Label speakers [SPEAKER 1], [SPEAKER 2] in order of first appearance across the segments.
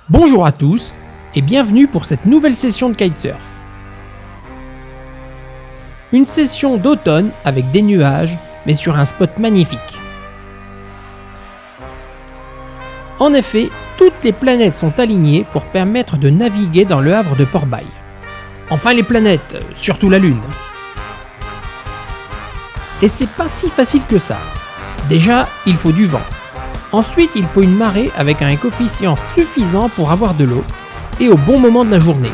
[SPEAKER 1] Bonjour à tous et bienvenue pour cette nouvelle session de kitesurf. Une session d'automne avec des nuages, mais sur un spot magnifique. En effet, toutes les planètes sont alignées pour permettre de naviguer dans le havre de Port-Bail. Enfin les planètes, surtout la Lune. Et c'est pas si facile que ça. Déjà, il faut du vent. Ensuite, il faut une marée avec un coefficient suffisant pour avoir de l'eau et au bon moment de la journée.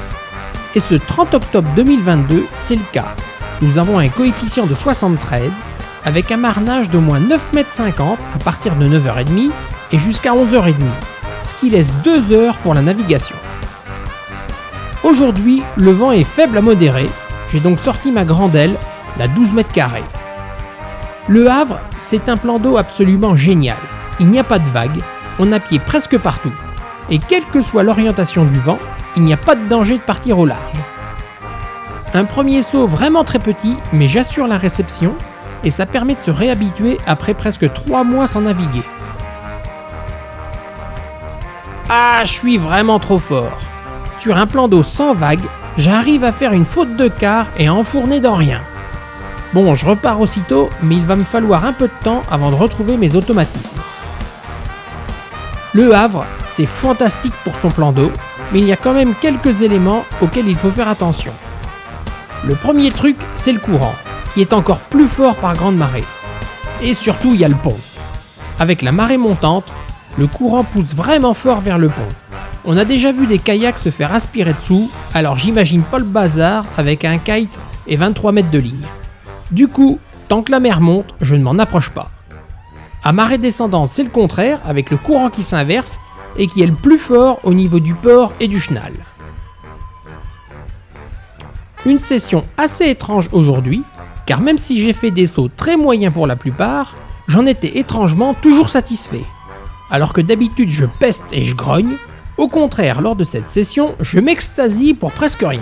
[SPEAKER 1] Et ce 30 octobre 2022, c'est le cas. Nous avons un coefficient de 73 avec un marnage d'au moins 9,50 m à partir de 9h30 et jusqu'à 11h30, ce qui laisse 2 heures pour la navigation. Aujourd'hui, le vent est faible à modéré, j'ai donc sorti ma grande aile, la 12 mètres carrés. Le Havre, c'est un plan d'eau absolument génial. Il n'y a pas de vagues, on a pied presque partout. Et quelle que soit l'orientation du vent, il n'y a pas de danger de partir au large. Un premier saut vraiment très petit, mais j'assure la réception, et ça permet de se réhabituer après presque 3 mois sans naviguer. Ah, je suis vraiment trop fort. Sur un plan d'eau sans vagues, j'arrive à faire une faute de quart et à enfourner dans rien. Bon, je repars aussitôt, mais il va me falloir un peu de temps avant de retrouver mes automatismes. Le Havre, c'est fantastique pour son plan d'eau, mais il y a quand même quelques éléments auxquels il faut faire attention. Le premier truc, c'est le courant, qui est encore plus fort par grande marée. Et surtout, il y a le pont. Avec la marée montante, le courant pousse vraiment fort vers le pont. On a déjà vu des kayaks se faire aspirer dessous, alors j'imagine pas le bazar avec un kite et 23 mètres de ligne. Du coup, tant que la mer monte, je ne m'en approche pas. À marée descendante, c'est le contraire, avec le courant qui s'inverse et qui est le plus fort au niveau du port et du chenal. Une session assez étrange aujourd'hui, car même si j'ai fait des sauts très moyens pour la plupart, j'en étais étrangement toujours satisfait. Alors que d'habitude je peste et je grogne, au contraire lors de cette session, je m'extasie pour presque rien.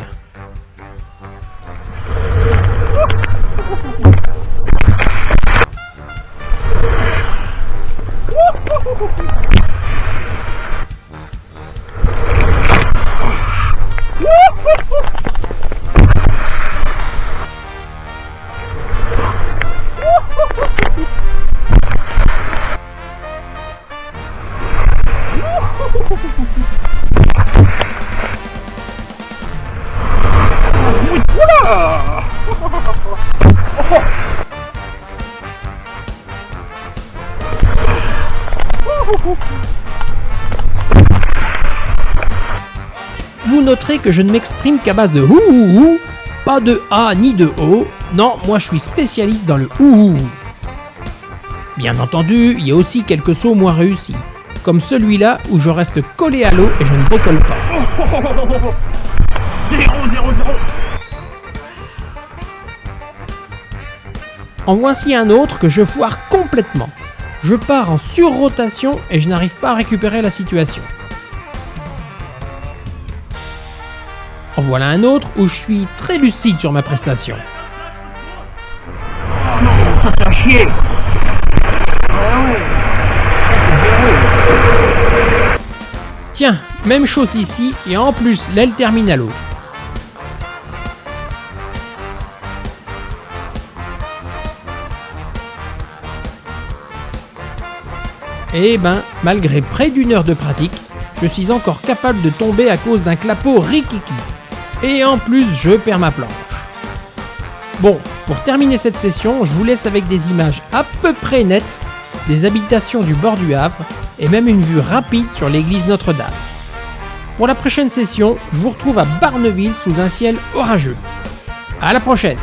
[SPEAKER 1] Vous noterez que je ne m'exprime qu'à base de ouh, pas de A ni de O, non, moi je suis spécialiste dans le ouh. Bien entendu, il y a aussi quelques sauts moins réussis, comme celui-là où je reste collé à l'eau et je ne décolle pas.
[SPEAKER 2] 0, 0, 0.
[SPEAKER 1] En voici un autre que je foire complètement. Je pars en surrotation et je n'arrive pas à récupérer la situation. En voilà un autre où je suis très lucide sur ma prestation.
[SPEAKER 2] Oh non, ça fait un chier.
[SPEAKER 1] Tiens, même chose ici et en plus l'aile termine à l'eau. Eh ben, malgré près d'une heure de pratique, je suis encore capable de tomber à cause d'un clapot rikiki. Et en plus, je perds ma planche. Bon, pour terminer cette session, je vous laisse avec des images à peu près nettes des habitations du bord du Havre et même une vue rapide sur l'église Notre-Dame. Pour la prochaine session, je vous retrouve à Barneville sous un ciel orageux. À la prochaine!